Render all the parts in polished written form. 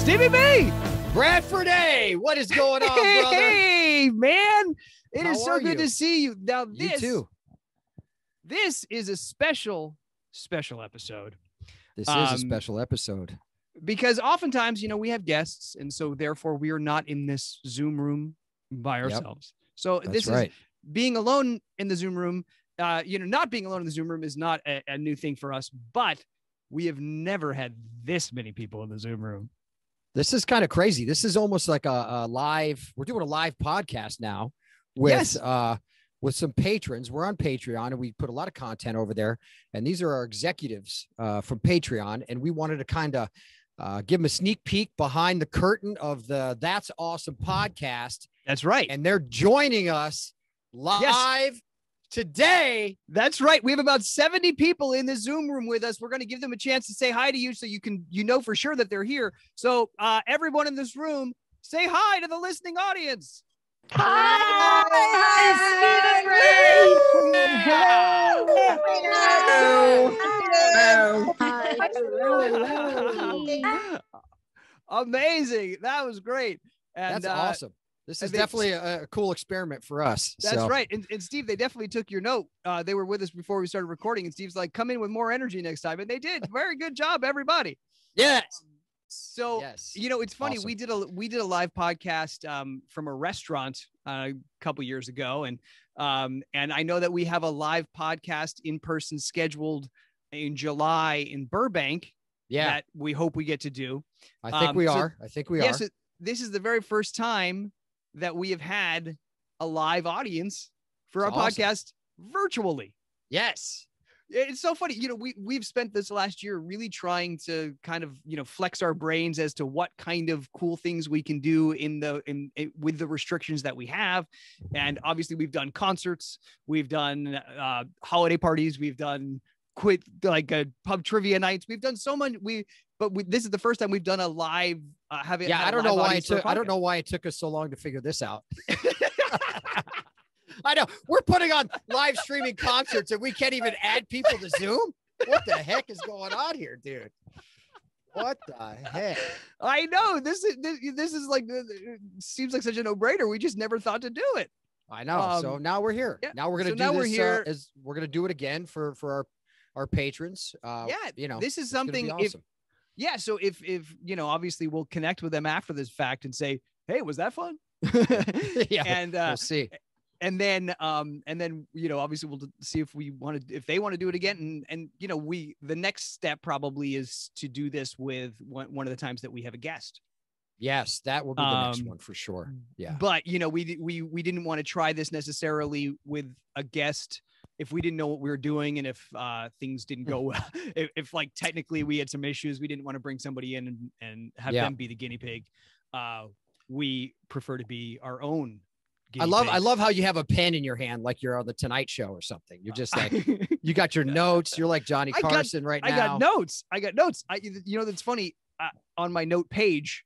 Stevie B. Bradford A. What is going on, brother? Hey, man. It How is so are good you? to see you. Now, You too. This is a special episode. This is a special episode. Because oftentimes, we have guests, and so therefore we are not in this Zoom room by ourselves. So That's this right. is being alone in the Zoom room. Not being alone in the Zoom room is not a new thing for us, but we have never had this many people in the Zoom room. This is kind of crazy. This is almost like a live. We're doing a live podcast now with some patrons. We're on Patreon, and we put a lot of content over there. And these are our executives from Patreon, and we wanted to kind of give them a sneak peek behind the curtain of the That's Awesome podcast. That's right. And they're joining us live today. That's right. We have about 70 people in the Zoom room with us. We're going to give them a chance to say hi to you so you know for sure that they're here. So everyone in this room, say hi to the listening audience. Hi, Hello. Amazing. That was great. And that's awesome. This is definitely a cool experiment for us. That's right. And Steve, they definitely took your note. They were with us before we started recording, and Steve's like, come in with more energy next time. And they did. Very good job, everybody. Yes. So, it's funny. Awesome. We did a live podcast from a restaurant a couple years ago. And I know that we have a live podcast in person scheduled in July in Burbank. Yeah. That we hope we get to do. I think we are. Yes. This is the very first time that we have had a live audience for our podcast virtually. Yes. It's so funny. We've spent this last year really trying to kind of, flex our brains as to what kind of cool things we can do with the restrictions that we have. And obviously we've done concerts, we've done holiday parties, we've done pub trivia nights. We've done so much. This is the first time we've done a live I don't know why it took us so long to figure this out. I know we're putting on live streaming concerts and we can't even add people to Zoom. What the heck is going on here, dude? What the heck? I know this is like, it seems like such a no-brainer. We just never thought to do it. I know. So now we're here. Yeah. Now we're going to do this. We're going to do it again for our patrons. This is something. Awesome. So if obviously we'll connect with them after this fact and say, hey, was that fun? Yeah, and we'll see. And then obviously we'll see if they want to do it again. And the next step probably is to do this with one of the times that we have a guest. Yes, that will be the next one for sure. Yeah. But we didn't want to try this necessarily with a guest if we didn't know what we were doing, and if things didn't go well, if like technically we had some issues, we didn't want to bring somebody in and have them be the guinea pig. We prefer to be our own. I love how you have a pen in your hand, like you're on the Tonight Show or something. You're just like, you got your notes. You're like Johnny Carson right now. I got notes. That's funny. On my note page,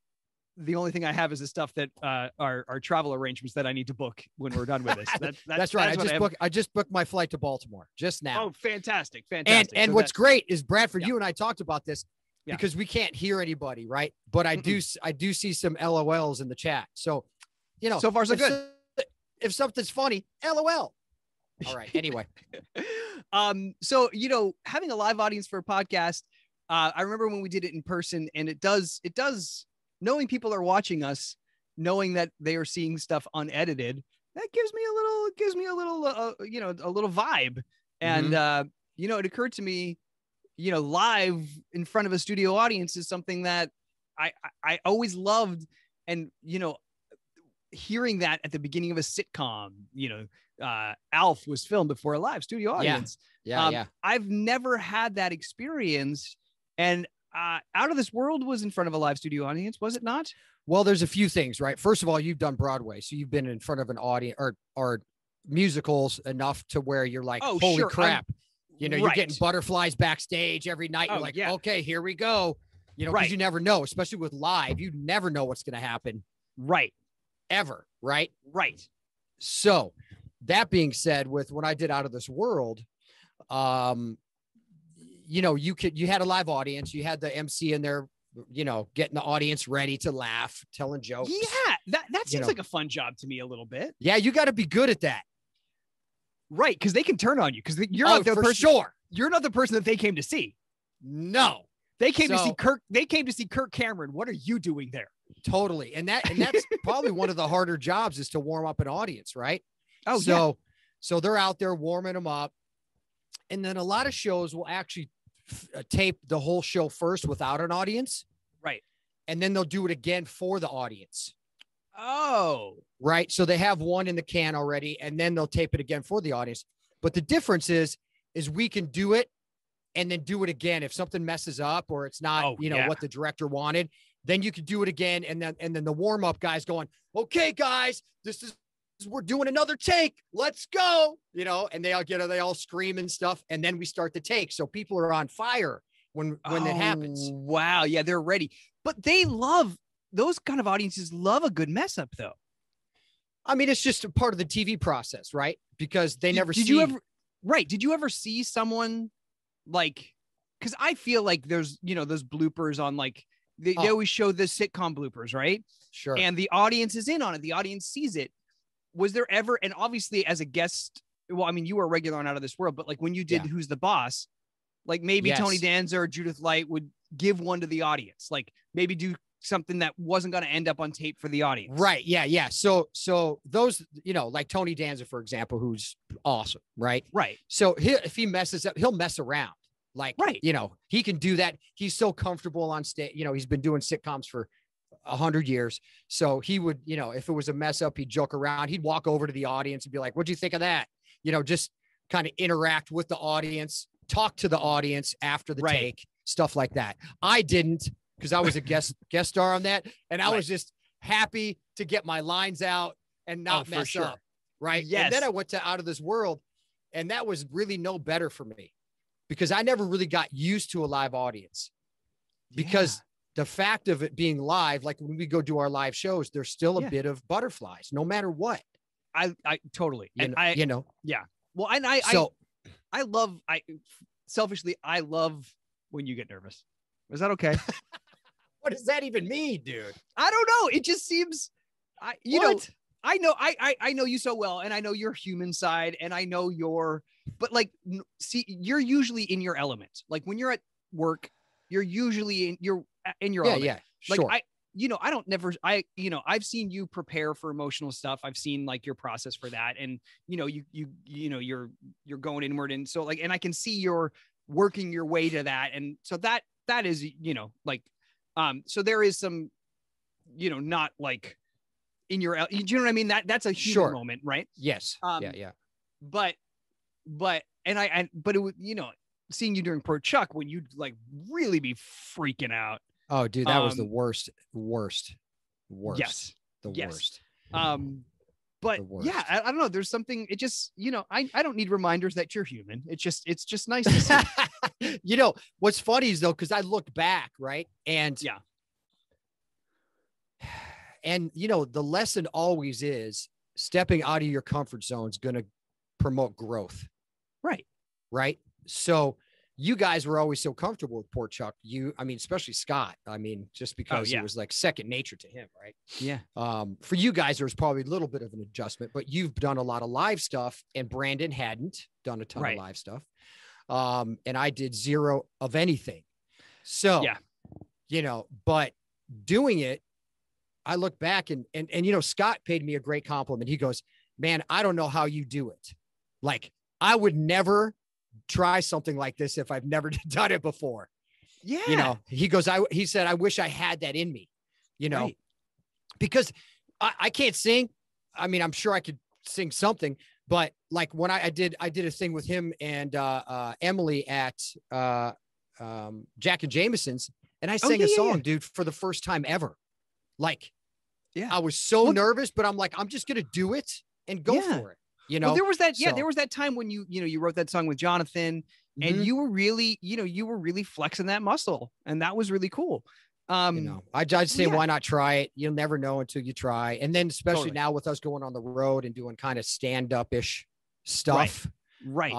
the only thing I have is the stuff that are travel arrangements that I need to book when we're done with this. That's right. I just booked my flight to Baltimore just now. Oh, fantastic. And what's great is Bradford, you and I talked about this because we can't hear anybody, right? But I do see some LOLs in the chat. So, so far so good. If something's funny, LOL. All right. Anyway. So, having a live audience for a podcast, I remember when we did it in person, and it does knowing people are watching us, knowing that they are seeing stuff unedited, that gives me a little vibe. And, it occurred to me, live in front of a studio audience is something that I always loved. And, hearing that at the beginning of a sitcom, Alf was filmed before a live studio audience. Yeah. I've never had that experience. And Out of This World was in front of a live studio audience, was it not? Well, there's a few things, right? First of all, you've done Broadway, so you've been in front of an audience or musicals enough to where you're like, holy crap. You're getting butterflies backstage every night. You're like, okay, here we go. Because you never know, especially with live, you never know what's going to happen. Right. Ever. Right. Right. So that being said, when I did Out of This World, you had a live audience, you had the MC in there getting the audience ready to laugh, telling jokes. Yeah, that seems like a fun job to me a little bit. Yeah, you got to be good at that. Right, because they can turn on you because you're not the person. Sure. You're not the person that they came to see. No. They came to see Kirk. They came to see Kirk Cameron. What are you doing there? Totally. And that's probably one of the harder jobs is to warm up an audience, right? Oh, so they're out there warming them up. And then a lot of shows will actually tape the whole show first without an audience. Right. And then they'll do it again for the audience. Oh. Right. So they have one in the can already, and then they'll tape it again for the audience. But the difference is we can do it and then do it again. If something messes up or it's not, what the director wanted, then you could do it again. And then the warm-up guy's going, okay, guys, we're doing another take. Let's go. And they all scream and stuff. And then we start the take. So people are on fire when it happens. Wow. Yeah, they're ready. But those kind of audiences love a good mess up though. I mean, it's just a part of the TV process, right? Because they never see. Did you ever see someone because I feel like there's, those bloopers on they always show the sitcom bloopers, right? Sure. And the audience is in on it. The audience sees it. Was there ever, and obviously as a guest, well, I mean, you were a regular on Out of This World, but when you did Who's the Boss, maybe Tony Danza or Judith Light would give one to the audience, maybe do something that wasn't going to end up on tape for the audience. Right. Yeah. Yeah. So those, like Tony Danza, for example, who's awesome. Right. Right. So if he messes up, he'll mess around. Right. He can do that. He's so comfortable on stage. He's been doing sitcoms for 100 years. So he would, if it was a mess up, he'd joke around. He'd walk over to the audience and be like, what'd you think of that? Just kind of interact with the audience, talk to the audience after the take, stuff like that. I didn't, because I was a guest star on that. And I was just happy to get my lines out and not mess up. Right. Yes. And then I went to Out of This World, and that was really no better for me because I never really got used to a live audience because the fact of it being live, like when we go do our live shows, there's still a bit of butterflies, no matter what. I totally, yeah. Well, and selfishly, I love when you get nervous. Is that okay? What does that even mean, dude? I don't know. It just seems, I know you so well, and I know your human side, and I know but you're usually in your element. When you're at work, you're usually in your element. Yeah. Sure. I've seen you prepare for emotional stuff. I've seen your process for that. And, you're going inward. And so and I can see you're working your way to that. And so that is, so there is some, not in your, do you know what I mean? That's a human moment, right? Yes. Yeah. But it was, seeing you during Port Chuck when you'd really be freaking out. Oh, dude, that was the worst. Yes. The worst. But yeah, I don't know. There's something, it just, I don't need reminders that you're human. It's just nice to see. What's funny is though, because I look back, right. And the lesson always is stepping out of your comfort zone is going to promote growth. Right. Right. So you guys were always so comfortable with Port Chuck. Especially Scott. Just because it was second nature to him. Right. Yeah. For you guys, there was probably a little bit of an adjustment, but you've done a lot of live stuff and Brandon hadn't done a ton of live stuff. And I did zero of anything. So, but doing it, I look back and Scott paid me a great compliment. He goes, man, I don't know how you do it. I would never try something like this if I've never done it before. Yeah. He goes, he said, I wish I had that in me, because I can't sing. I'm sure I could sing something, but when I did a thing with him and Emily at Jack and Jameson's, and I sang a song, dude, for the first time ever. I was so nervous, but I'm I'm just going to do it and go for it. Well, there was that, there was that time when you wrote that song with Jonathan and you were really, you were really flexing that muscle, and that was really cool. I just say, why not try it? You'll never know until you try. And then especially now with us going on the road and doing kind of stand-up-ish stuff. Right.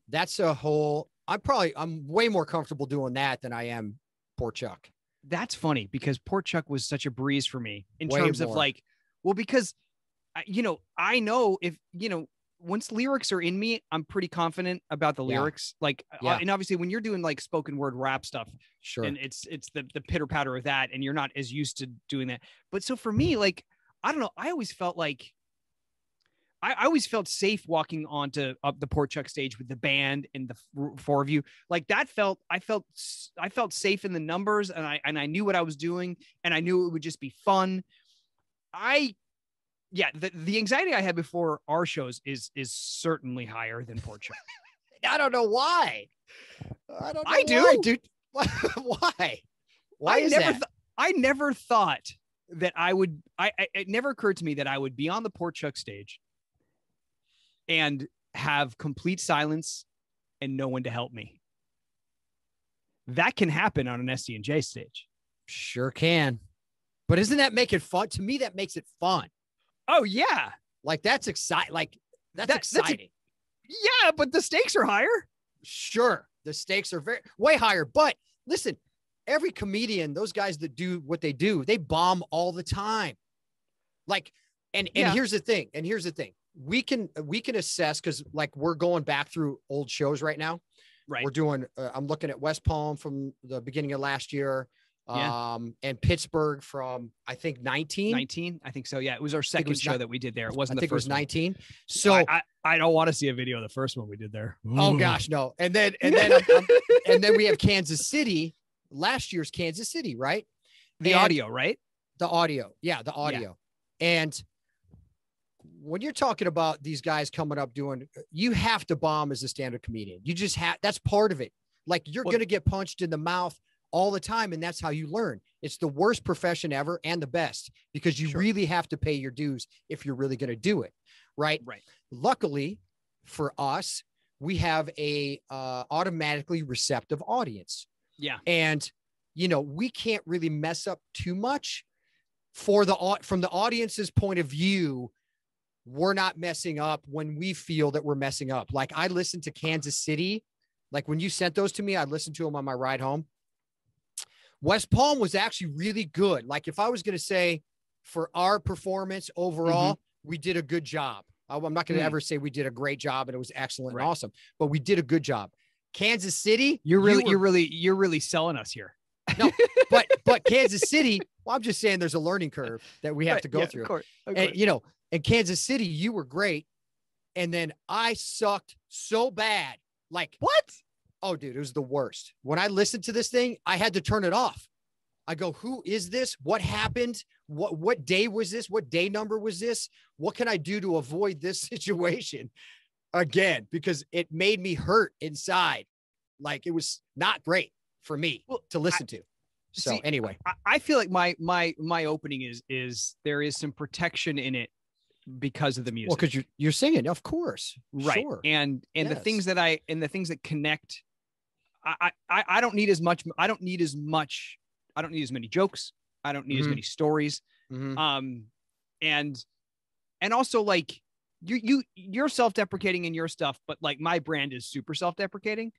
That's a whole, I'm way more comfortable doing that than I am Port Chuck. That's funny because Port Chuck was such a breeze for me in Way terms of more. like, well, because I know if, once lyrics are in me, I'm pretty confident about the Yeah. lyrics. Like, Yeah. and obviously when you're doing like spoken word rap stuff, Sure. and it's the pitter patter of that, and you're not as used to doing that. But so for me, like, I don't know, I always felt like I always felt safe walking onto up the Port Chuck stage with the band and the four of you. Like that I felt safe in the numbers, and I knew what I was doing, and I knew it would just be fun. The anxiety I had before our shows is certainly higher than Port Chuck. I don't know why. I don't know I do. why, dude. Why? Why is that? I never thought that I would. It never occurred to me that I would be on the Port Chuck stage and have complete silence and no one to help me. That can happen on an SDNJ stage. Sure can. But isn't that make it fun? To me, that makes it fun. Oh yeah. Like that's exciting. Like that's exciting. Yeah, but the stakes are higher. Sure. The stakes are way higher. But listen, every comedian, those guys that do what they do, they bomb all the time. Like, and here's the thing. We can assess, because like we're going back through old shows right now. Right. We're doing, I'm looking at West Palm from the beginning of last year. And Pittsburgh from, I think 19. I think so. Yeah. It was our second show that we did there. It wasn't the first. It was 19. One. So I don't want to see a video of the first one we did there. Oh gosh, no. And then we have Kansas City, last year's Kansas City, right? The audio, right? The audio. Yeah. The audio. Yeah. And when you're talking about these guys coming up you have to bomb as a stand-up comedian. You just that's part of it. Like you're going to get punched in the mouth all the time. And that's how you learn. It's the worst profession ever and the best, because you really have to pay your dues if you're really going to do it. Right. Right. Luckily for us, we have a automatically receptive audience. Yeah. And, we can't really mess up too much from the audience's point of view. We're not messing up when we feel that we're messing up. Like I listened to Kansas City. Like when you sent those to me, I listened to them on my ride home. West Palm was actually really good. Like if I was going to say for our performance overall, we did a good job. I'm not going to ever say we did a great job and it was excellent and awesome, but we did a good job. Kansas City. You're really selling us here. No, but Kansas City, well, I'm just saying there's a learning curve that we have to go through. Of course. And, in Kansas City, you were great. And then I sucked so bad. Like what? Oh, dude, it was the worst. When I listened to this thing, I had to turn it off. I go, who is this? What happened? What day was this? What day number was this? What can I do to avoid this situation again? Because it made me hurt inside. Like it was not great for me to listen to. So anyway, I feel like my opening is there is some protection in it because of the music. Well, because you're singing, of course. Right. Sure. And the things that connect, I don't need as much. I don't need as many jokes. I don't need as many stories. And also like you're self-deprecating in your stuff, but like my brand is super self-deprecating.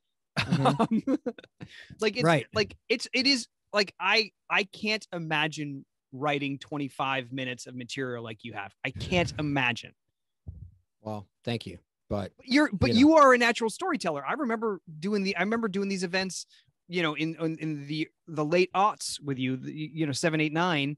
Like it's like it is like, I can't imagine writing 25 minutes of material like you have. I can't imagine. Well, thank you. But you are a natural storyteller. I remember doing these events, in the late aughts with you, 7, 8, 9,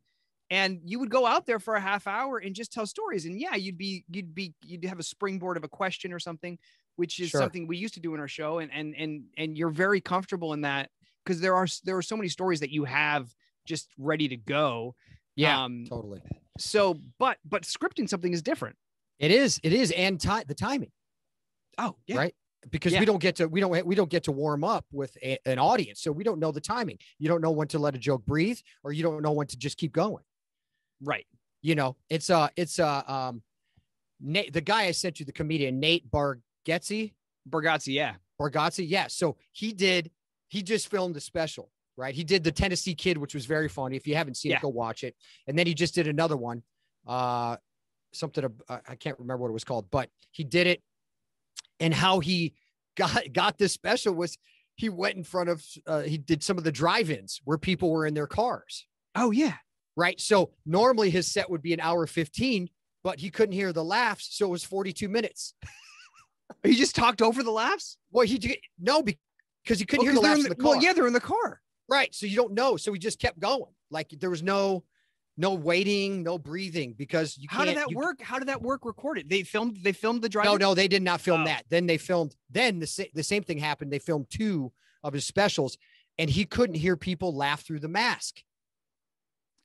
and you would go out there for a half hour and just tell stories. And yeah, you'd have a springboard of a question or something, which is something we used to do in our show. And you're very comfortable in that because there are so many stories that you have just ready to go. Yeah, totally. So, but scripting something is different. It is. And the timing. Oh, yeah. Right. Because we don't get to warm up with an audience. So we don't know the timing. You don't know when to let a joke breathe, or you don't know when to just keep going. Right. It's Nate, the guy I sent you, the comedian, Nate Bargatze. Yeah. Bargatze. Yeah. So he just filmed a special, right? He did the Tennessee Kid, which was very funny. If you haven't seen it, go watch it. And then he just did another one, something, I can't remember what it was called, but he did it. And how he got this special was he went in front of, he did some of the drive-ins where people were in their cars. Oh yeah. Right. So normally his set would be an hour 15, but he couldn't hear the laughs. So it was 42 minutes. He just talked over the laughs? Well, no, because he couldn't hear the laughs in the car. Well, yeah, they're in the car. Right. So you don't know. So he just kept going. Like there was no waiting, no breathing, because you can't. How did that work? How did that work recorded? They filmed the drive. No, they did not film that. Then they filmed, then the same thing happened. They filmed 2 of his specials and he couldn't hear people laugh through the mask.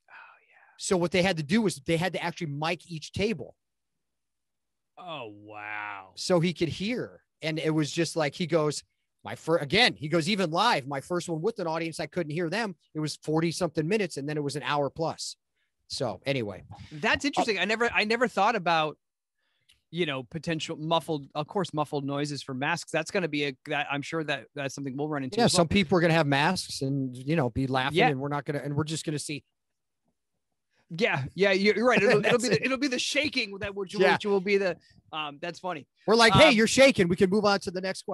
Oh yeah. So what they had to do was they had to actually mic each table. Oh, wow. So he could hear. And it was just like, he goes, he goes, even live, my first one with an audience, I couldn't hear them. It was 40 something minutes. And then it was an hour plus. So anyway, that's interesting. I never thought about, potential muffled noises for masks. That's going to be I'm sure that's something we'll run into. Yeah. Some people are going to have masks and, be laughing and we're just going to see. Yeah, you're right. It'll be the shaking which will be the that's funny. We're like, hey, you're shaking. We can move on to the next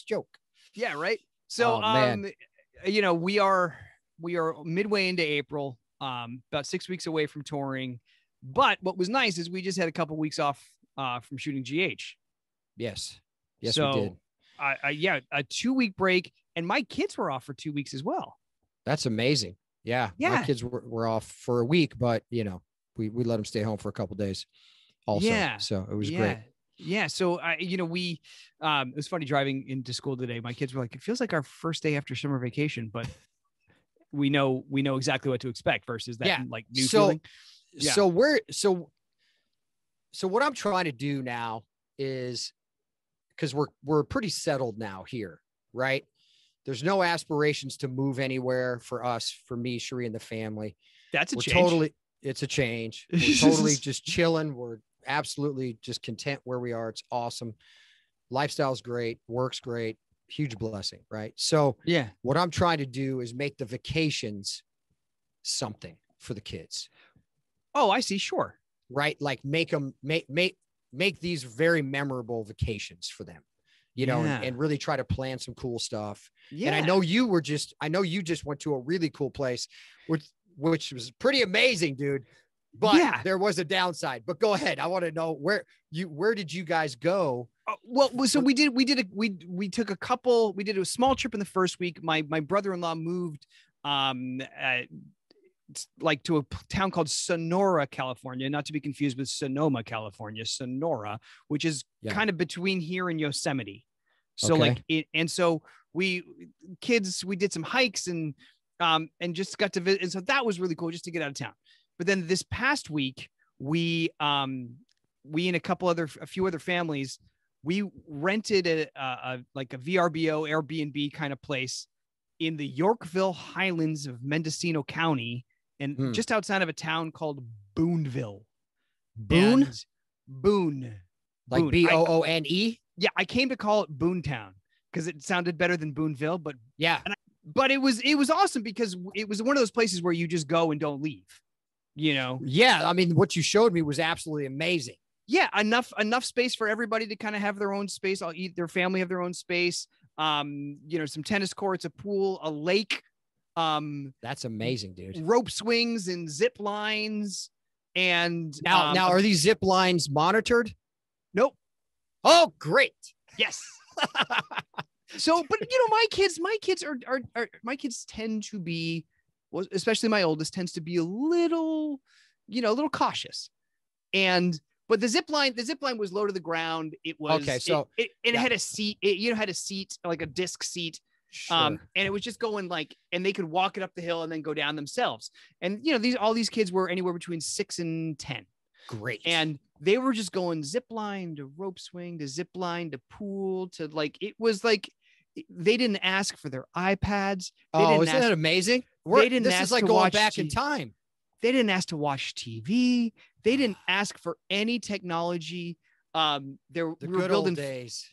joke. Yeah, right. So we are midway into April, about 6 weeks away from touring. But what was nice is we just had a couple weeks off from shooting GH. Yes, we did. A 2-week break, and my kids were off for 2 weeks as well. That's amazing. Yeah. My kids were off for a week, but we let them stay home for a couple of days also. Yeah. So it was great. Yeah. So it was funny driving into school today. My kids were like, it feels like our first day after summer vacation, but we know exactly what to expect versus that new feeling. Yeah. So what I'm trying to do now is, because we're pretty settled now here, right? There's no aspirations to move anywhere for us, for me, Sheree, and the family. That's a change. It's a change. We're totally just chilling. We're absolutely just content where we are. It's awesome. Lifestyle's great. Work's great. Huge blessing, right? So yeah, what I'm trying to do is make the vacations something for the kids. Oh, I see. Sure. Right. Like make these very memorable vacations for them. And really try to plan some cool stuff. Yeah. And I know you just went to a really cool place, which was pretty amazing, dude. But there was a downside. But go ahead. I want to know where did you guys go? So we did a small trip in the first week. My brother-in-law moved to a town called Sonora, California, not to be confused with Sonoma, California. Sonora, which is kind of between here and Yosemite. So we did some hikes and just got to visit. And so that was really cool just to get out of town. But then this past week, we and a few other families, we rented a VRBO Airbnb kind of place in the Yorkville Highlands of Mendocino County, and just outside of a town called Boonville. Boone. Like Boone. Yeah, I came to call it Boontown because it sounded better than Boonville, but but it was awesome because it was one of those places where you just go and don't leave. Yeah, I mean, what you showed me was absolutely amazing. Yeah, enough space for everybody to kind of have their own space. Their family have their own space. Some tennis courts, a pool, a lake. That's amazing, dude. Rope swings and zip lines. And now are these zip lines monitored? Nope. Oh, great. Yes. So, but my kids tend to be, well, especially my oldest tends to be a little cautious. But the zip line was low to the ground. It was okay. So it had a seat. It had a seat, like a disc seat. Sure. And it was just going and they could walk it up the hill and then go down themselves. And all these kids were anywhere between 6 and 10. Great. And they were just going zip line to rope swing to zip line to pool to it was like they didn't ask for their iPads. Isn't that amazing? This is like going back in time. They didn't ask to watch TV. They didn't ask for any technology. We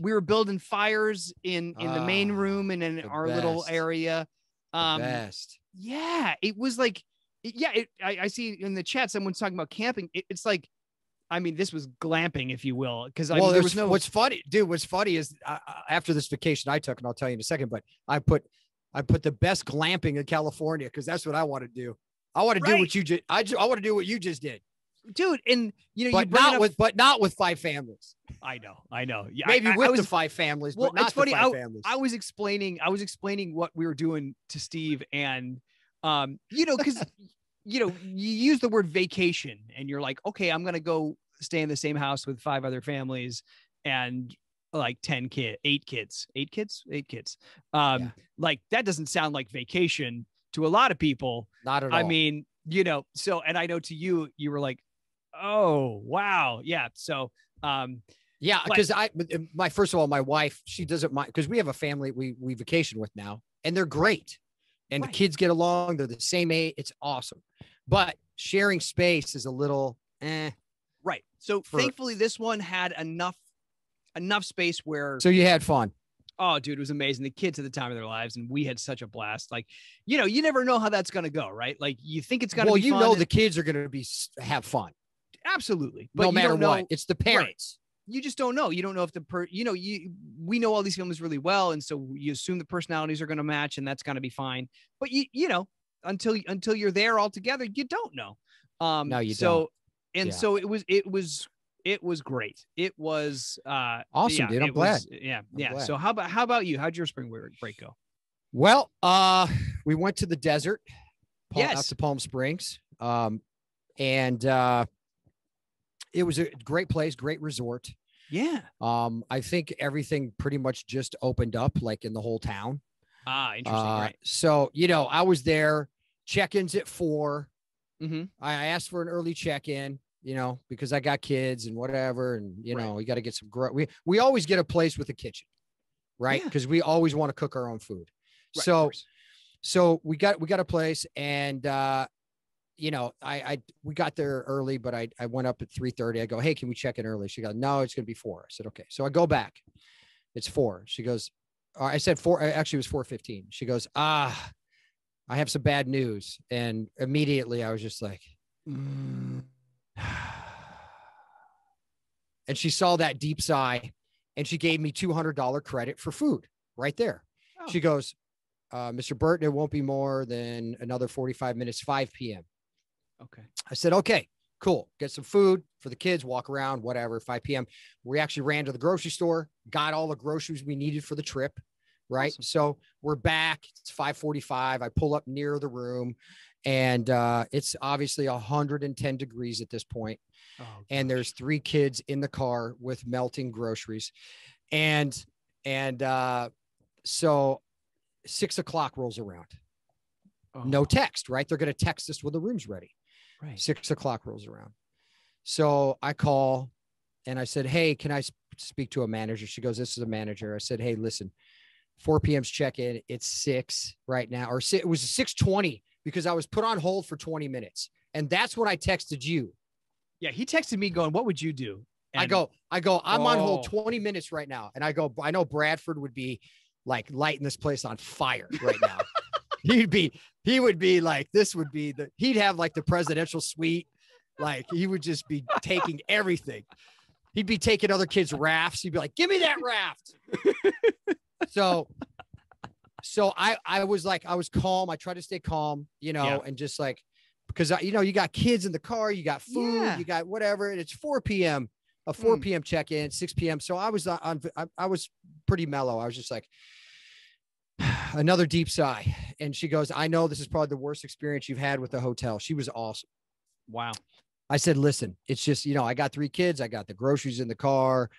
were building fires in the main room and in our little area. Best. Yeah, it was like, I see in the chat someone's talking about camping. It's like I mean, this was glamping, if you will, because there was no. What's funny, dude? What's funny is after this vacation I took, and I'll tell you in a second. But I put the best glamping in California because that's what I want to do. I want to do what you just. I want to do what you just did, dude. And but not with 5 families. I know. Yeah, maybe with the 5 families. Well, but not it's funny. Families. I was explaining what we were doing to Steve, and because. You use the word vacation and you're like, okay, I'm going to go stay in the same house with 5 other families and like 8 kids. Like that doesn't sound like vacation to a lot of people. Not at all. I mean, so, and I know to you, you were like, oh, wow. Yeah. So, because first of all, my wife, she doesn't mind because we have a family we vacation with now and they're great. And the kids get along. They're the same age. It's awesome. But sharing space is a little Right. So thankfully this one had enough space where. So you had fun. Oh, dude, it was amazing. The kids at the time of their lives. And we had such a blast. Like, you never know how that's going to go. Right. Like you think it's going to be fun. The kids are going to have fun. Absolutely. But no matter what, it's the parents. Right. You just don't know. You don't know if we know all these families really well. And so you assume the personalities are going to match and that's going to be fine. But until you're there all together, you don't know. No, you don't. So it was great. It was awesome, dude. I'm glad. I'm glad. So how about you? How'd your spring break go? Well, we went to the desert, out to Palm Springs. And it was a great place, great resort. Yeah. I think everything pretty much just opened up like in the whole town. Interesting. Right. So, I was there, check-ins at 4. Mm-hmm. I asked for an early check-in, because I got kids and whatever. And, we got to get some, we always get a place with a kitchen, right? Because we always want to cook our own food. Right, so we got a place and, we got there early, but I went up at 3:30. I go, hey, can we check in early? She goes, no, it's going to be 4. I said, okay. So I go back. It's 4. She goes, I said 4. Actually, it was 4:15. She goes, I have some bad news. And immediately I was just like, and she saw that deep sigh and she gave me $200 credit for food right there. Oh. She goes, Mr. Burton, it won't be more than another 45 minutes, 5 p.m. Okay. I said, okay, cool. Get some food for the kids, walk around, whatever, 5 p.m. We actually ran to the grocery store, got all the groceries we needed for the trip. Right. Awesome. So we're back. It's 5:45. I pull up near the room and it's obviously 110 degrees at this point. Oh, and there's 3 kids in the car with melting groceries. And so 6 o'clock rolls around. Oh. No text, right? They're going to text us when the room's ready. Right. 6 o'clock rolls around. So I call and I said, hey, can I speak to a manager? She goes, this is a manager. I said, hey, listen, 4 p.m.'s check-in. It's 6 right now, or it was 6:20 because I was put on hold for 20 minutes. And that's when I texted you. Yeah. He texted me going, what would you do? And I go, I'm on hold 20 minutes right now. And I go, I know Bradford would be like lighting this place on fire right now. He would be like, he'd have like the presidential suite. Like he would just be taking everything. He'd be taking other kids' rafts. He'd be like, give me that raft. So I was calm. I tried to stay calm, and just like, because you got kids in the car, you got food, you got whatever. And it's 4 p.m., a 4 p.m. check-in, 6 p.m. So I was I was pretty mellow. I was just like, another deep sigh. And she goes, I know this is probably the worst experience you've had with the hotel. She was awesome. Wow. I said, listen, it's just, I got 3 kids. I got the groceries in the car.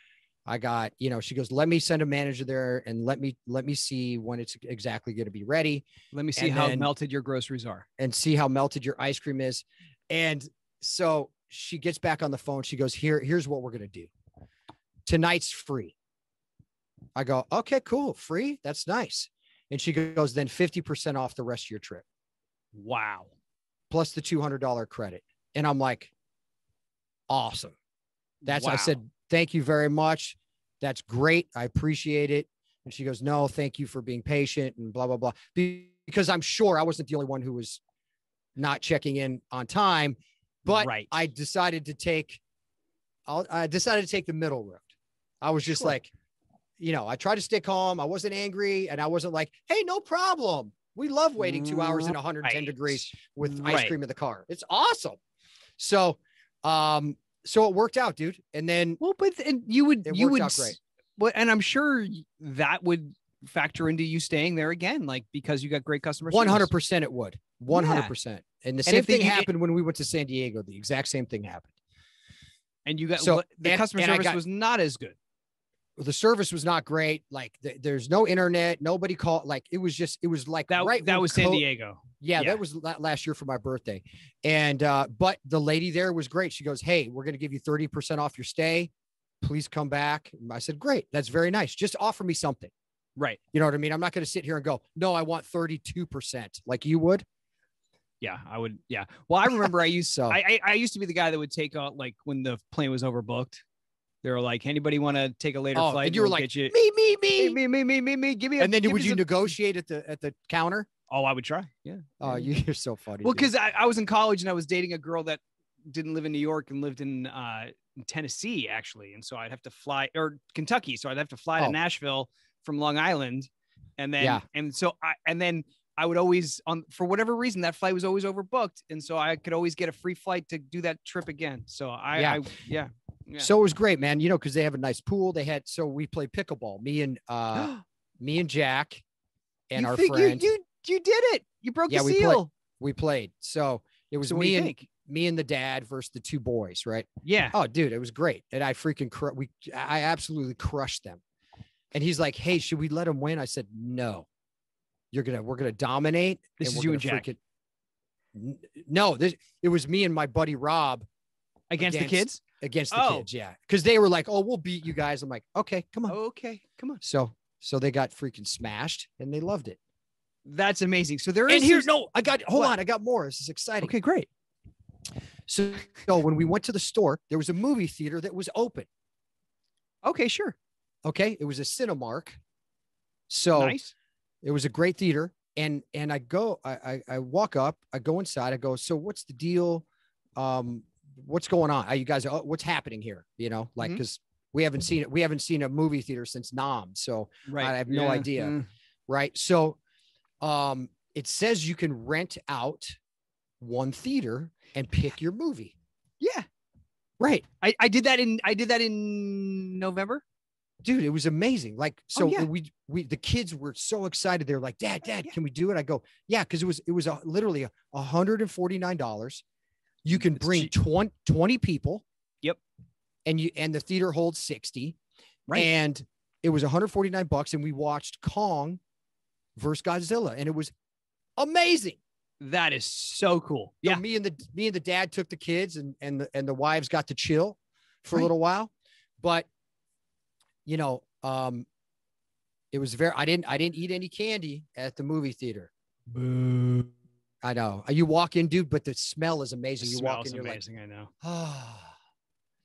I got, she goes, let me send a manager there and let me see when it's exactly going to be ready. Let me see how melted your groceries are and see how melted your ice cream is. And so she gets back on the phone. She goes, here's what we're going to do. Tonight's free. I go, okay, cool. Free. That's nice. And she goes, then 50% off the rest of your trip. Wow. Plus the $200 credit. And I'm like, awesome. Wow. I said, thank you very much. That's great. I appreciate it. And she goes, no, thank you for being patient and blah, blah, blah. Because I'm sure I wasn't the only one who was not checking in on time, but right. I decided to take I decided to take the middle road. I was just like, I tried to stay calm. I wasn't angry, and I wasn't like, hey, no problem. We love waiting 2 hours in 110 degrees with ice cream in the car. It's awesome. So, so it worked out, dude. And then, you would, great. Well, and I'm sure that would factor into you staying there again, like, because you got great customer service. 100% it would. 100%. And the same thing happened when we went to San Diego. The exact same thing happened. And you got, the customer service was not as good. The service was not great. Like there's no internet. Nobody called. Like it was like that. That was San Diego. Yeah, that was last year for my birthday. And, but the lady there was great. She goes, hey, we're going to give you 30% off your stay. Please come back. And I said, great. That's very nice. Just offer me something. Right. You know what I mean? I'm not going to sit here and go, no, I want 32% like you would. Yeah, I would. Yeah. Well, I remember I used to be the guy that would take out, like, when the plane was overbooked. They were like, anybody want to take a later flight? And you were like, me. Give me. And then would you negotiate at the counter? Oh, I would try. Yeah. Oh, you're so funny. Well, because I was in college and I was dating a girl that didn't live in New York and lived in Tennessee, actually. And so I'd have to fly, or Kentucky. So I'd have to fly to Nashville from Long Island. And then, and then I would always, for whatever reason, that flight was always overbooked. And so I could always get a free flight to do that trip again. So Yeah. So it was great, man. Cause they have a nice pool. So we played pickleball, me and Jack and our friend. You did it. You broke the seal. We played. So it was me and the dad versus the two boys. Right. Yeah. Oh, dude, it was great. And I I absolutely crushed them. And he's like, hey, should we let them win? I said, no, we're going to dominate. This is you and Jack. No, it was me and my buddy, Rob. Against the kids? Against the kids, yeah. Because they were like, oh, we'll beat you guys. I'm like, okay, come on. Okay, come on. So they got freaking smashed and they loved it. That's amazing. So there is. And hold on. I got more. This is exciting. Okay, great. So when we went to the store, there was a movie theater that was open. Okay, sure. Okay. It was a Cinemark. So nice. It was a great theater. And I walk up, I go inside, I go, so what's the deal? What's going on? Are you guys, what's happening here? Cause we haven't seen a movie theater since Nam. So I have no idea. Mm. Right. So, it says you can rent out one theater and pick your movie. Yeah. Right. I did that in November. Dude, it was amazing. Like, so the kids were so excited. They're like, Dad, can we do it? I go, yeah. Cause it was literally $149. You can bring 20 people. Yep. And the theater holds 60. Right. And it was $149. And we watched Kong versus Godzilla. And it was amazing. That is so cool. So me and the dad took the kids and the wives got to chill for a little while. But it was I didn't eat any candy at the movie theater. Boo. I know. You walk in, dude, but the smell is amazing. You walk in, you're amazing. Like, I know.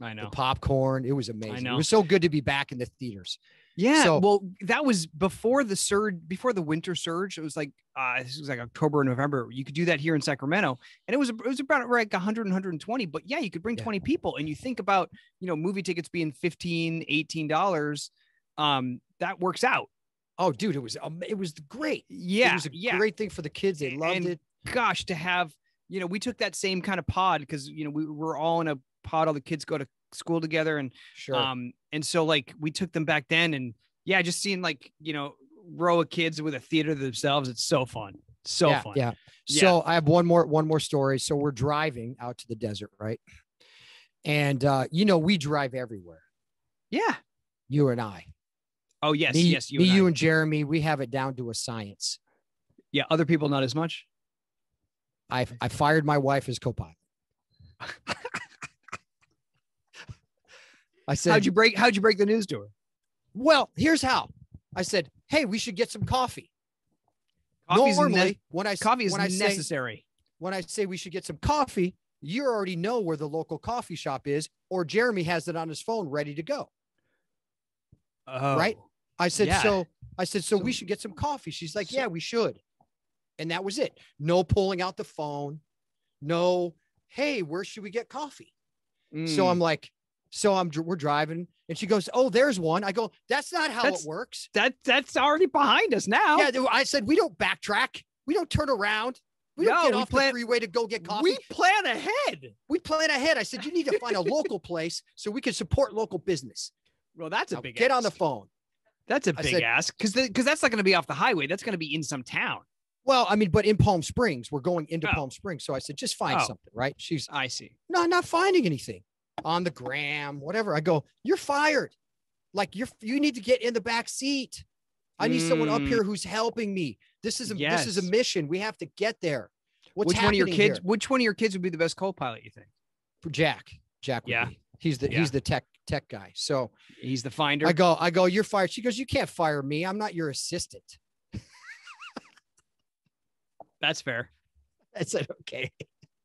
I know. The popcorn. It was amazing. I know. It was so good to be back in the theaters. Yeah. So, well, that was before the winter surge. It was like, this was like October or November. You could do that here in Sacramento. And it was about like 100, 120, but yeah, you could bring 20 people. And you think about, movie tickets being $15, $18. That works out. Oh, dude, it was great. Yeah. It was a great thing for the kids. They loved it. Gosh, to have, we took that same kind of pod because, we were all in a pod. All the kids go to school together. And, and so like we took them back then and just seeing like, row of kids with a theater to themselves. It's so fun. So fun. Yeah. So I have one more story. So we're driving out to the desert, right? And, we drive everywhere. Yeah. You and I. Oh, yes. You and Jeremy, we have it down to a science. Yeah. Other people, not as much. I fired my wife as co-pilot. I said, how'd you break the news to her? Well, here's how. I said, hey, we should get some coffee. Normally, coffee is necessary. When I say we should get some coffee, you already know where the local coffee shop is, or Jeremy has it on his phone ready to go. Oh, right. I said, so we should get some coffee. She's like, yeah, we should. And that was it. No pulling out the phone. No, hey, where should we get coffee? So I'm like, So we're driving and she goes, "Oh, there's one." I go, "That's not how it works." That's already behind us now. Yeah. I said, "We don't backtrack. We don't turn around. We don't get off the freeway to go get coffee. We plan ahead. We plan ahead." I said, "You need to find a local place so we can support local business." Well, that's a big get ask. on the phone. That's a big ask because that's not going to be off the highway. That's going to be in some town. Well, I mean, but in Palm Springs, we're going into Palm Springs. So I said, just find something, right? I see. No, I'm not finding anything on the gram, whatever. I go, "You're fired. Like you need to get in the back seat. I need someone up here who's helping me. This is a mission. We have to get there." Which one of your kids? Here? Which one of your kids would be the best co-pilot, you think? Jack. Jack would be. He's the tech guy. So he's the finder. I go, "You're fired." She goes, "You can't fire me. I'm not your assistant." That's fair. I said, "Okay."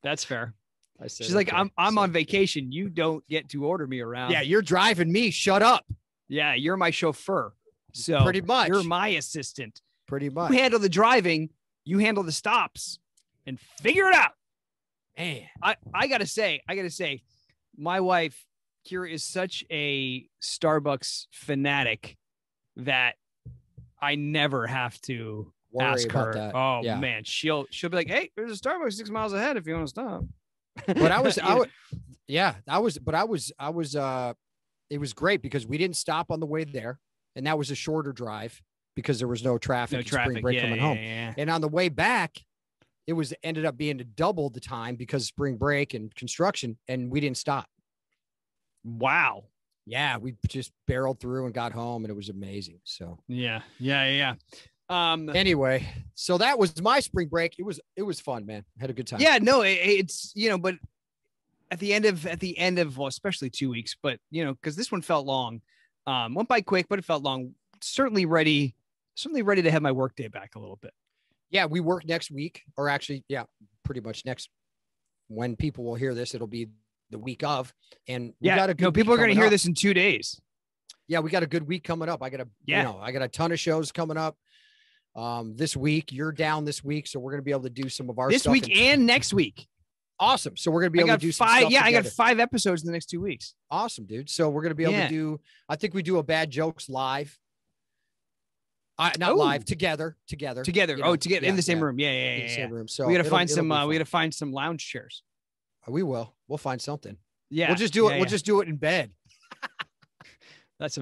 That's fair. I said, she's like, I'm on vacation. You don't get to order me around. Yeah, you're driving me. Shut up. Yeah, you're my chauffeur. So pretty much you're my assistant. Pretty much. You handle the driving, you handle the stops, and figure it out. Man, I gotta say, my wife, Kira, is such a Starbucks fanatic that I never have to ask her. That. Oh man, she'll be like, "Hey, there's a Starbucks 6 miles ahead if you want to stop." But it was great because we didn't stop on the way there, and that was a shorter drive because there was no traffic. Spring break coming home. Yeah. And on the way back, it ended up being double the time because spring break and construction, and we didn't stop. Wow. Yeah, we just barreled through and got home, and it was amazing. So yeah. Anyway, so that was my spring break. It was fun, man. Had a good time. Yeah, no, it's but at the end of well, especially 2 weeks, but because this one felt long, went by quick, but it felt long. Certainly ready to have my work day back a little bit. Yeah, we work next week, or actually, yeah, pretty much when people will hear this, it'll be the week of, and people are going to hear this in 2 days. Yeah, we got a good week coming up. I got a ton of shows coming up. This week, you're down this week, so we're going to be able to do some of our this stuff week and next week. Awesome. So we're going to be able to do some stuff I got 5 episodes in the next 2 weeks. Awesome, dude. So we're going to be able to do, I think we do a Bad Jokes live. Live, together. Together in the same room. Yeah. In the same room. So we got to find some, we got to find some lounge chairs. We will. We'll find something. Yeah. We'll just do it. We'll just do it in bed. That's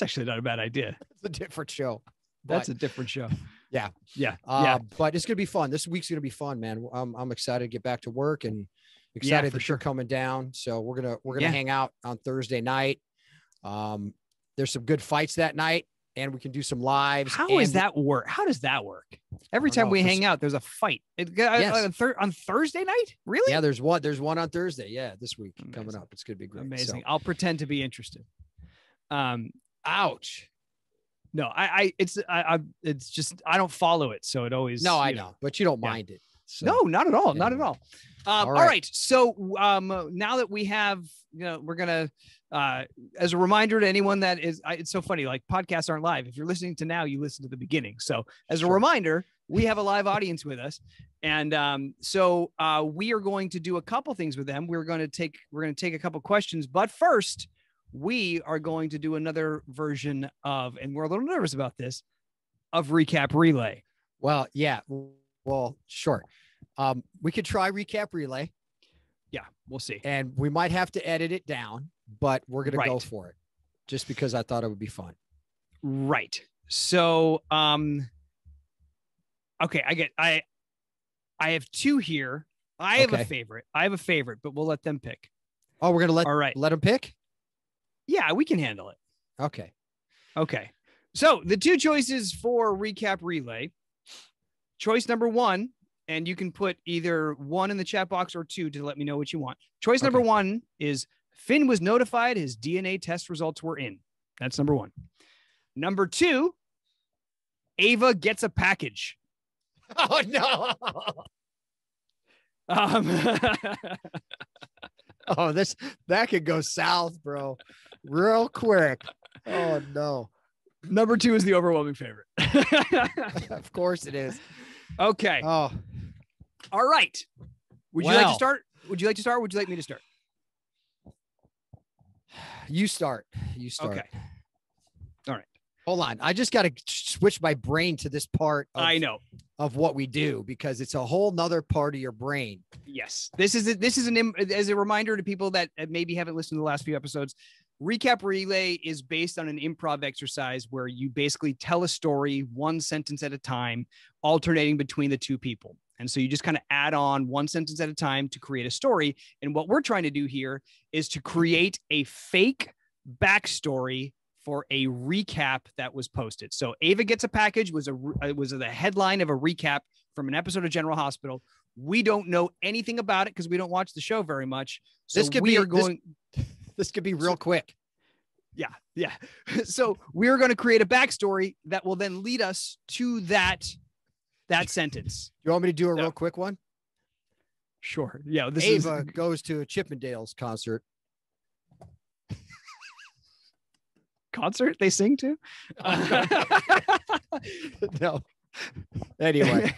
actually not a bad idea. It's a different show. That's a different show. Yeah. But it's going to be fun. This week's going to be fun, man. I'm excited to get back to work and excited that you're coming down. So we're going to hang out on Thursday night. There's some good fights that night, and we can do some lives. How does that work? Every time we hang out, there's a fight. On Thursday night? Really? Yeah, there's one on Thursday. Yeah, this week coming up. It's going to be great. Amazing. So. I'll pretend to be interested. Ouch. No, it's just, I don't follow it. So it always, no, I know, but you don't mind it. So. No, not at all. Not at all. All right. So, now that we have, we're going to, as a reminder to anyone that is, it's so funny, like podcasts aren't live. If you're listening to now, you listen to the beginning. So as a reminder, we have a live audience with us. And, so, we are going to do a couple things with them. We're going to take a couple questions, but first, we are going to do another version of, and we're a little nervous about this, of Recap Relay. Well, yeah. Well, sure. We could try Recap Relay. Yeah, we'll see. And we might have to edit it down, but we're going to go for it just because I thought it would be fun. Right. So, okay, I have 2 here. I have a favorite, but we'll let them pick. Oh, we're going to let them pick? Yeah, we can handle it. Okay. So the 2 choices for Recap Relay. Choice number 1, and you can put either 1 in the chat box or 2 to let me know what you want. Choice number 1 is Finn was notified his DNA test results were in. That's number 1. Number 2, Ava gets a package. Oh, no. Oh, that could go south, bro. Real quick. Oh, no. Number 2 is the overwhelming favorite. Of course it is. Okay. Oh. All right. Would you like to start? Would you like to start? Or would you like me to start? You start. You start. Okay. All right. Hold on. I just got to switch my brain to this part I know of what we do, because it's a whole nother part of your brain. Yes. This is as a reminder to people that maybe haven't listened to the last few episodes. Recap Relay is based on an improv exercise where you basically tell a story one sentence at a time, alternating between the two people. And so you just kind of add on one sentence at a time to create a story. And what we're trying to do here is to create a fake backstory for a recap that was posted. So Ava Gets a Package was the headline of a recap from an episode of General Hospital. We don't know anything about it because we don't watch the show very much. So this could be real quick. Yeah. So we're going to create a backstory that will then lead us to that sentence. You want me to do a real quick one? Sure. Yeah. Ava goes to a Chippendales concert. Concert they sing to? No. Anyway.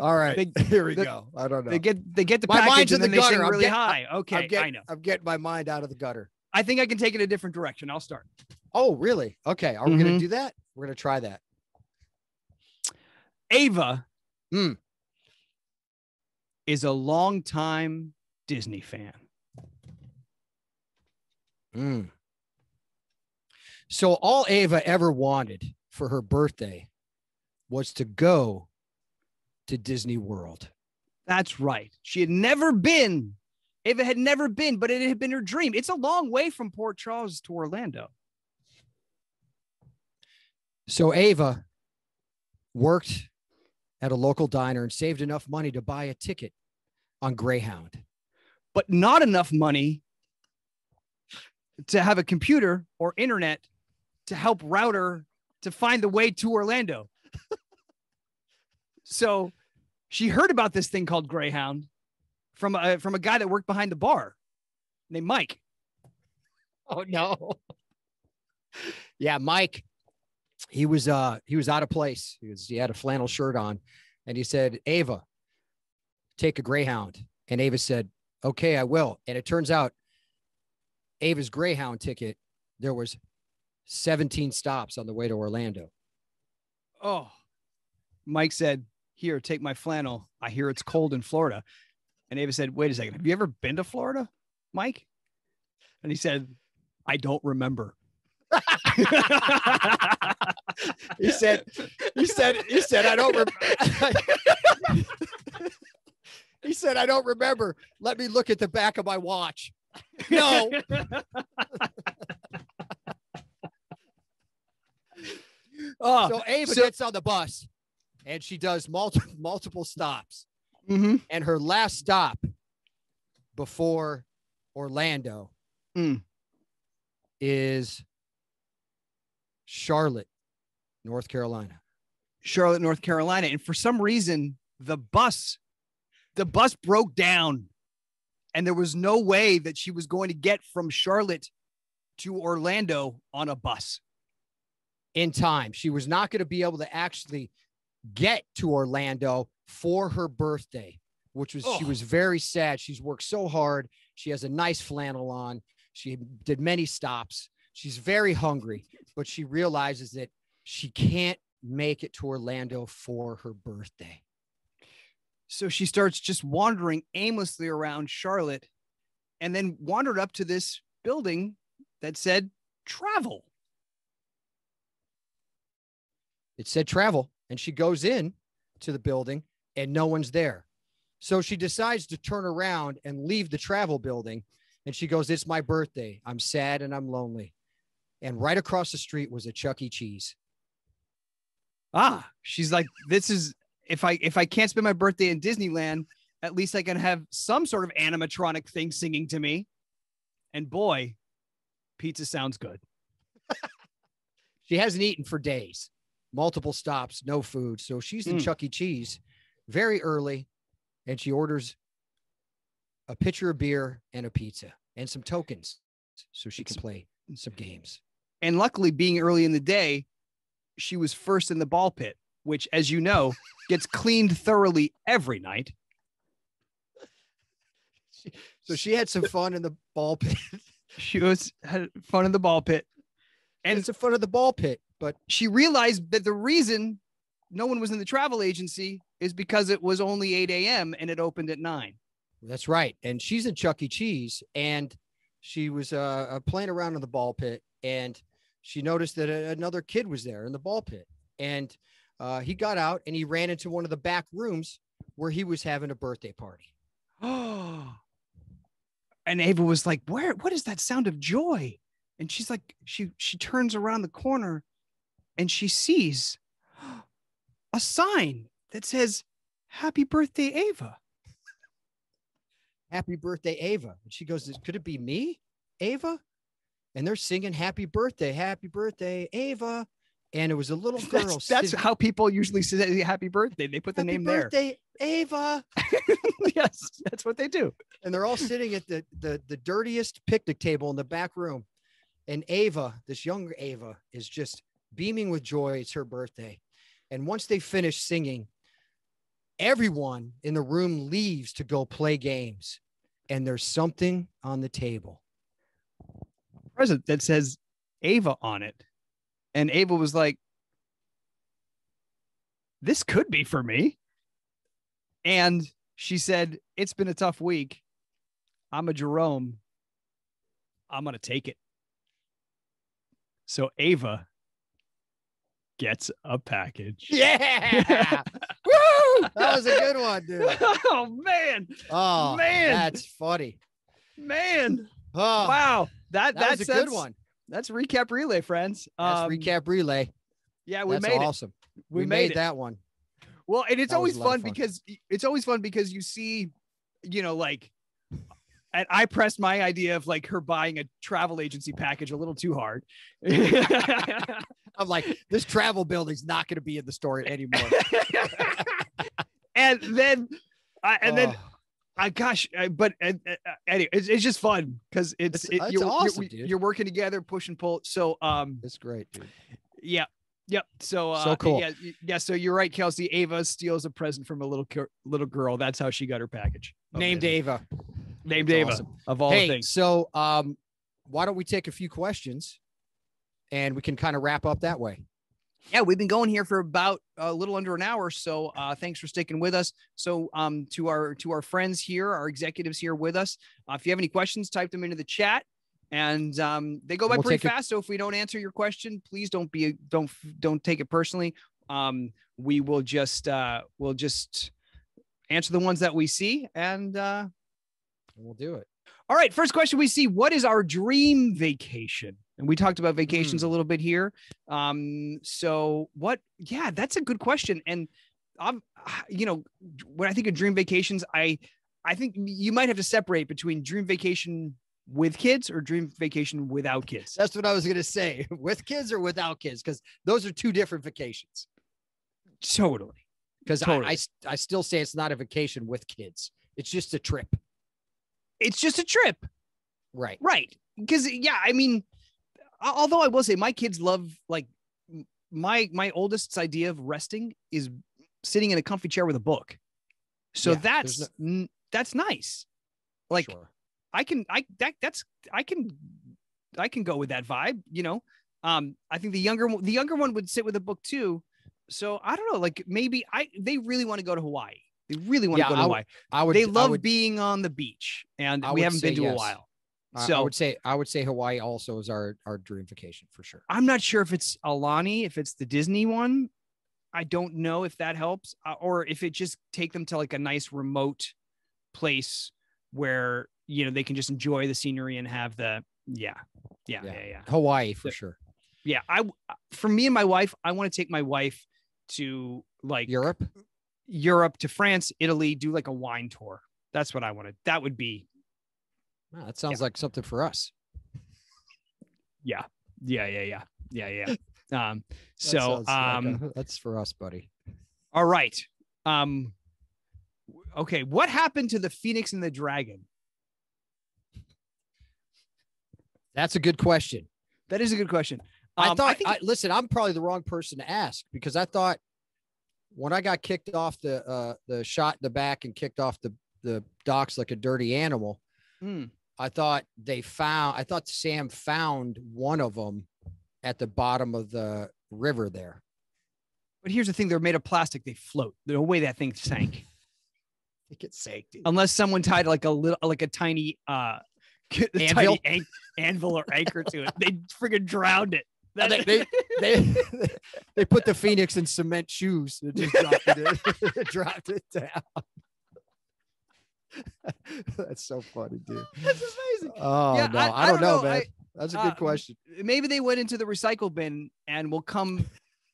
All right. Here we go. I don't know. They get the package and then they sing really high. Okay. I know. I'm getting my mind out of the gutter. I think I can take it a different direction. I'll start. Oh, really? Okay. Are we going to do that? We're going to try that. Ava is a longtime Disney fan. So all Ava ever wanted for her birthday was to go to Disney World. That's right. Ava had never been, but it had been her dream. It's a long way from Port Charles to Orlando. So Ava worked at a local diner and saved enough money to buy a ticket on Greyhound. But not enough money to have a computer or internet to help route her to find the way to Orlando. So she heard about this thing called Greyhound from a guy that worked behind the bar named Mike. Oh no. Yeah, Mike. He was out of place. He had a flannel shirt on, and he said, "Ava, take a Greyhound." And Ava said, "Okay, I will." And it turns out Ava's Greyhound ticket, there was 17 stops on the way to Orlando. Oh, Mike said, "Here, take my flannel. I hear it's cold in Florida." And Ava said, "Wait a second. Have you ever been to Florida, Mike?" And he said, "I don't remember." He said, "I don't remember." He said, "I don't remember. Let me look at the back of my watch." No. So Ava gets on the bus and she does multiple stops. And her last stop before Orlando is Charlotte, North Carolina. Charlotte, North Carolina. And for some reason, the bus broke down and there was no way that she was going to get from Charlotte to Orlando on a bus in time. She was not going to be able to actually get to Orlando for her birthday, which was, she was very sad. She's worked so hard. She has a nice flannel on. She did many stops. She's very hungry, but she realizes that she can't make it to Orlando for her birthday. So she starts just wandering aimlessly around Charlotte and then wandered up to this building that said travel. It said travel, and she goes in to the building and no one's there. So she decides to turn around and leave the travel building. And she goes, "It's my birthday. I'm sad and I'm lonely." And right across the street was a Chuck E. Cheese. She's like, this is, if I can't spend my birthday in Disneyland, at least I can have some sort of animatronic thing singing to me. And boy, pizza sounds good. She hasn't eaten for days, multiple stops, no food. So she's in Chuck E. Cheese very early, and she orders a pitcher of beer and a pizza and some tokens so she can play some games. And luckily, being early in the day, she was first in the ball pit, which, as you know, gets cleaned thoroughly every night. So she had some fun in the ball pit. She had fun in the ball pit. And it's in front of the ball pit. But she realized that the reason no one was in the travel agency is because it was only 8 a.m. and it opened at 9. That's right. And she's in Chuck E. Cheese, and she was playing around in the ball pit, and she noticed that another kid was there in the ball pit. And he got out and he ran into one of the back rooms where he was having a birthday party. Oh. And Ava was like, what is that sound of joy? And she's like, she turns around the corner and she sees a sign that says, "Happy birthday, Ava." Happy birthday, Ava. And she goes, could it be me, Ava? And they're singing happy birthday, Ava. And it was a little girl. That's how people usually say happy birthday. They put the name there. Happy birthday, Ava. Yes, that's what they do. And they're all sitting at the dirtiest picnic table in the back room. And Ava, this younger Ava, is just beaming with joy. It's her birthday. And once they finish singing, everyone in the room leaves to go play games. And there's something on the table. Present that says Ava on it. And Ava was like, this could be for me. And she said, it's been a tough week. I'm a Jerome. I'm going to take it. So Ava gets a package. Yeah. Woo! That was a good one, dude. Oh, man. Oh, man. That's funny. Man. Oh, wow. That's a good one. That's recap relay, friends. That's recap relay. Yeah, we That's made awesome. it. We made that one. Well, and it's That always was a lot fun of because you see, like, and I pressed my idea of like her buying a travel agency package a little too hard. I'm like, this travel building's not going to be in the story anymore. and then anyway, it's just fun because it's awesome, you're working together, push and pull. So it's great, dude. Yeah. Yep. So cool. Yeah. So you're right, Kelsey. Ava steals a present from a little girl. That's how she got her package. Named Ava. Named That's Ava awesome. of all things. So why don't we take a few questions and we can kind of wrap up that way? Yeah, we've been going here for about a little under an hour. So thanks for sticking with us. So to our friends here, our executives here with us, if you have any questions, type them into the chat. And they go by pretty fast. So if we don't answer your question, please don't take it personally. We will just answer the ones that we see, and we'll do it. All right. First question we see: what is our dream vacation? And we talked about vacations a little bit here. So what? Yeah, that's a good question. And when I think of dream vacations, I think you might have to separate between dream vacation with kids or dream vacation without kids. That's what I was going to say. With kids or without kids, because those are two different vacations. Totally. Because I still say it's not a vacation with kids. It's just a trip. It's just a trip. Right. Right. Because, yeah, I mean, although I will say my kids love, like, my oldest's idea of resting is sitting in a comfy chair with a book. So that's nice. Like, sure. I can go with that vibe, I think the younger one would sit with a book too. So I don't know, like maybe they really want to go to Hawaii. They really want to go to Hawaii. They love being on the beach, and we haven't been to a while. So I would say Hawaii also is our dream vacation for sure. I'm not sure if it's Aulani, if it's the Disney one. I don't know if that helps, or if it just take them to like a nice remote place where they can just enjoy the scenery and have the Hawaii for sure. Yeah, for me and my wife, I want to take my wife to like Europe to France, Italy, do like a wine tour. That's what I wanted. That would be. Wow, that sounds like something for us. Yeah. That's for us, buddy. All right. Okay. What happened to the Phoenix and the Dragon? That's a good question. That is a good question. Listen, I'm probably the wrong person to ask, because I thought when I got kicked off the shot in the back and kicked off the docks like a dirty animal, I thought Sam found one of them at the bottom of the river there. But here's the thing: they're made of plastic. They float. There's no way that thing sank. I think it sank, dude. Unless someone tied like a tiny Anvil? tiny anvil or anchor to it. They friggin' drowned it. They put the Phoenix in cement shoes and just dropped it down. That's so funny, dude. That's amazing. Oh, yeah, no, I don't know, man. That's a good question. Maybe they went into the recycle bin and will come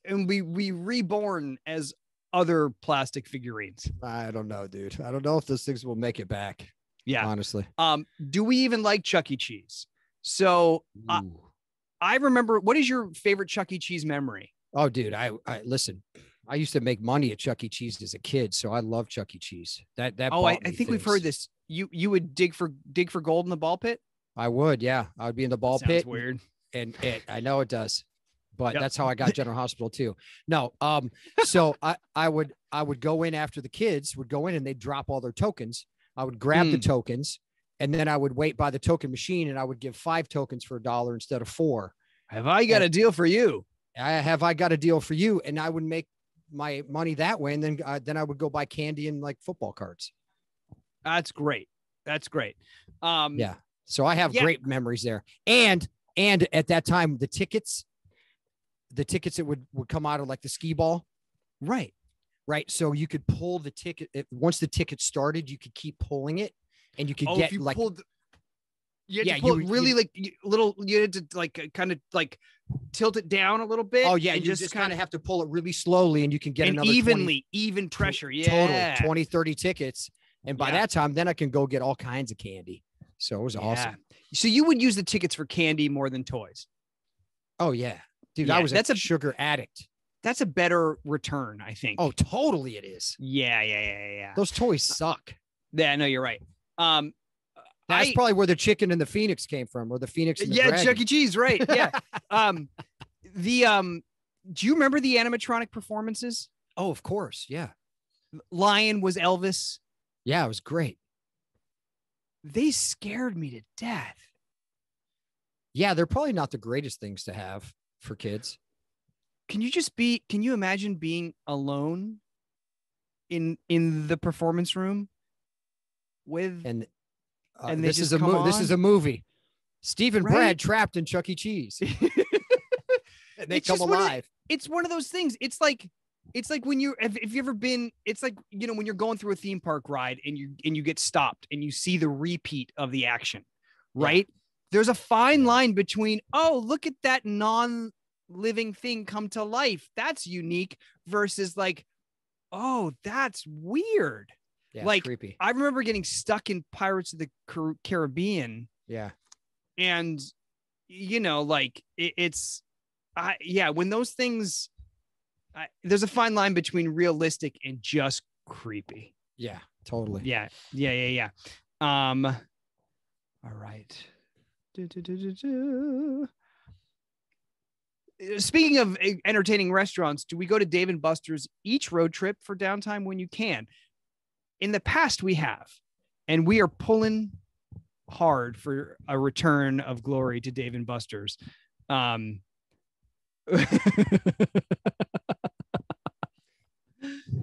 and be reborn as other plastic figurines. I don't know, dude. I don't know if those things will make it back. Yeah, honestly. Do we even like Chuck E. Cheese? So I remember. What is your favorite Chuck E. Cheese memory? Oh, dude, I listen. I used to make money at Chuck E. Cheese as a kid, so I love Chuck E. Cheese. That. Oh, I think we've heard this. You would dig for gold in the ball pit. I would, yeah. I would be in the ball pit. Weird. And I know it does, but that's how I got General Hospital too. No, so I would go in after the kids would go in and they'd drop all their tokens. I would grab the tokens, and then I would wait by the token machine, and I would give 5 tokens for $1 instead of 4. Have I got a deal for you? I got a deal for you? And I would make my money that way, and then I would go buy candy and like football cards. That's great. That's great. Yeah. So I have great memories there. And at that time, the tickets that would come out of like the skee ball. Right. Right. So you could pull the ticket. Once the ticket started, you could keep pulling it, and you could get like. You had to pull really like little. You had to like kind of like tilt it down a little bit. Oh yeah, you just kind of have to pull it really slowly, and you can get another even pressure. Yeah, total 20, 30 tickets, and by that time, then I can go get all kinds of candy. So it was awesome. So you would use the tickets for candy more than toys? Oh yeah, dude, I was a sugar addict. That's a better return, I think. Oh, totally, it is. Yeah. Those toys suck. Yeah, no, you're right. That's probably where the chicken and the Phoenix came from, or the Phoenix and the dragon. Chuck E. Cheese, right? Yeah. Do you remember the animatronic performances? Oh, of course, yeah. Lion was Elvis. Yeah, it was great. They scared me to death. Yeah, they're probably not the greatest things to have for kids. Can you imagine being alone in the performance room with and this is a movie. Steve and Brad trapped in Chuck E. Cheese. And they come alive. It's one of those things. It's like when if you ever been, it's like, when you're going through a theme park ride and you get stopped and you see the repeat of the action, right? Yeah. There's a fine line between, oh, look at that non-living thing come to life. That's unique versus like, oh, that's weird. Yeah, like creepy. I remember getting stuck in Pirates of the Caribbean. Yeah. And, like when those things, there's a fine line between realistic and just creepy. Yeah, totally. Yeah. All right. Speaking of entertaining restaurants, do we go to Dave & Buster's each road trip for downtime when you can? In the past, we have, and we are pulling hard for a return of glory to Dave & Buster's. But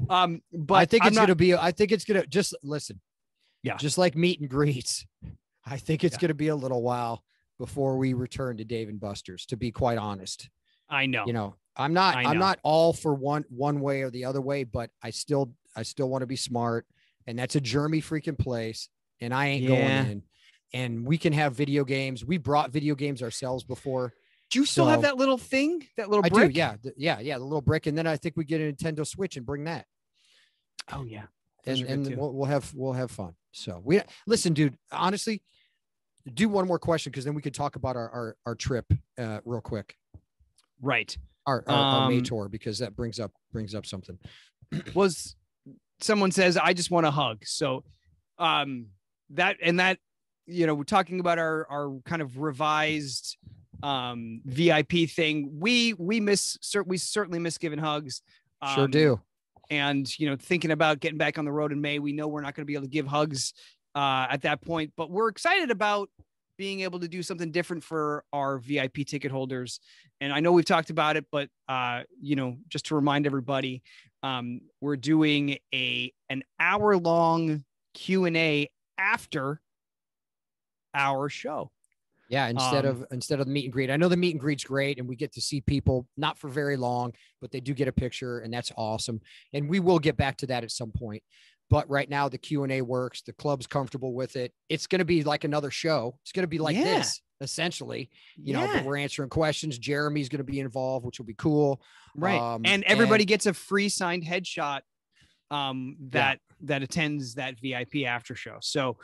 I think it's going to just listen. Yeah. Just like meet and greets. I think it's going to be a little while before we return to Dave & Buster's, to be quite honest. I know. I'm not all for one way or the other way, but I still want to be smart. And that's a germy freaking place. And I ain't going in. And we can have video games. We brought video games ourselves before. Do you still have that little thing? That little brick? I do. Yeah. The little brick. And then I think we get a Nintendo Switch and bring that. Oh yeah. And we'll have fun. So listen, dude, honestly, do one more question, because then we could talk about our trip real quick. Right. Our May tour, because that brings up something. Someone says, I just want a hug. So we're talking about our kind of revised VIP thing. We certainly miss giving hugs. Sure do. And, thinking about getting back on the road in May, we know we're not going to be able to give hugs at that point. But we're excited about being able to do something different for our VIP ticket holders. And I know we've talked about it, but just to remind everybody, we're doing an hour-long Q&A after our show. Yeah, instead of the meet and greet. I know the meet and greet's great, and we get to see people not for very long, but they do get a picture, and that's awesome. And we will get back to that at some point. But right now, the Q&A works. The club's comfortable with it. It's going to be like another show. It's going to be like this, essentially. You know, but we're answering questions. Jeremy's going to be involved, which will be cool. Right. And everybody gets a free signed headshot that attends that VIP after show. So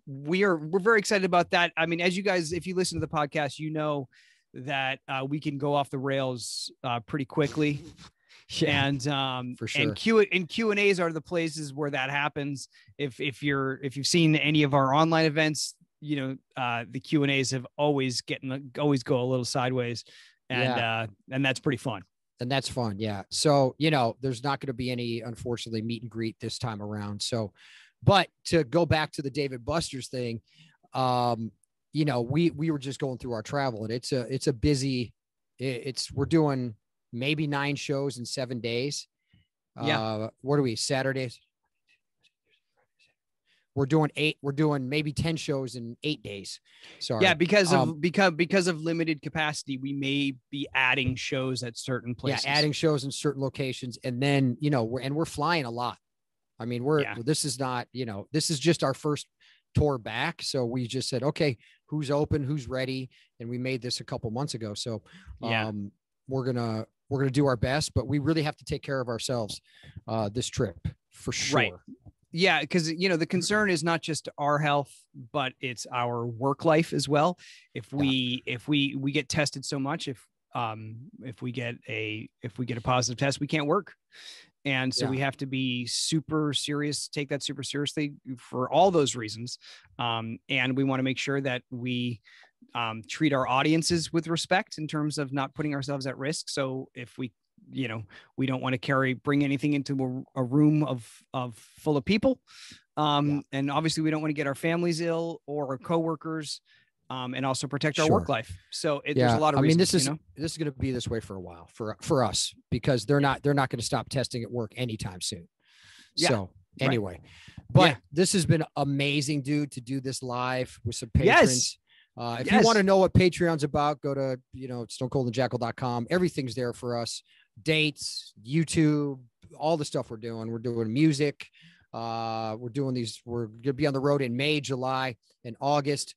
we're very excited about that. I mean, as you guys, if you listen to the podcast, you know that we can go off the rails pretty quickly. And for sure. And Q&A's are the places where that happens. If you've seen any of our online events, the Q&A's have always go a little sideways, and that's pretty fun. And that's fun. Yeah. So, there's not going to be any, unfortunately, meet and greet this time around. So, but to go back to the David Buster's thing, we were just going through our travel, and it's a busy, we're doing maybe 9 shows in 7 days. What are we, Saturdays? We're doing maybe 10 shows in 8 days. Sorry. Yeah. Because of limited capacity, we may be adding shows at certain places. Yeah. Adding shows in certain locations. And then, we're flying a lot. I mean, this is not, this is just our first tour back. So we just said, okay, who's open, who's ready. And we made this a couple months ago. So, we're going to do our best, but we really have to take care of ourselves this trip for sure. Right. Yeah. Because, the concern is not just our health, but it's our work life as well. If we get tested so much, if we get a positive test, we can't work. And so we have to be super serious, take that super seriously for all those reasons. And we want to make sure that we treat our audiences with respect in terms of not putting ourselves at risk. So if we don't want to bring anything into a room of full of people. And obviously we don't want to get our families ill or our coworkers, and also protect our work life. So there's a lot of reasons. This is going to be this way for a while for us, because they're not going to stop testing at work anytime soon. Yeah. So anyway, but this has been amazing, dude, to do this live with some patrons. If you want to know what Patreon's about, go to, stonecoldandjackal.com. Everything's there for us. Dates, YouTube, all the stuff we're doing. We're doing music. We're going to be on the road in May, July, and August.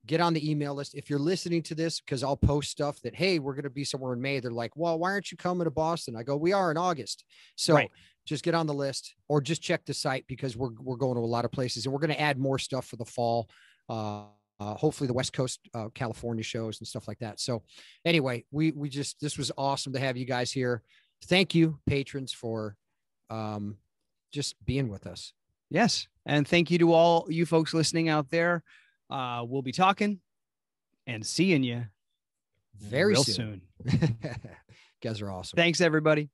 Get on the email list. If you're listening to this, because I'll post stuff that, hey, we're going to be somewhere in May. They're like, well, why aren't you coming to Boston? I go, we are in August. So just get on the list, or just check the site, because we're going to a lot of places, and we're going to add more stuff for the fall. Hopefully the West Coast, California shows and stuff like that. So anyway, this was awesome to have you guys here. Thank you, patrons, for just being with us. Yes. And thank you to all you folks listening out there. We'll be talking and seeing you very soon. You guys are awesome. Thanks, everybody.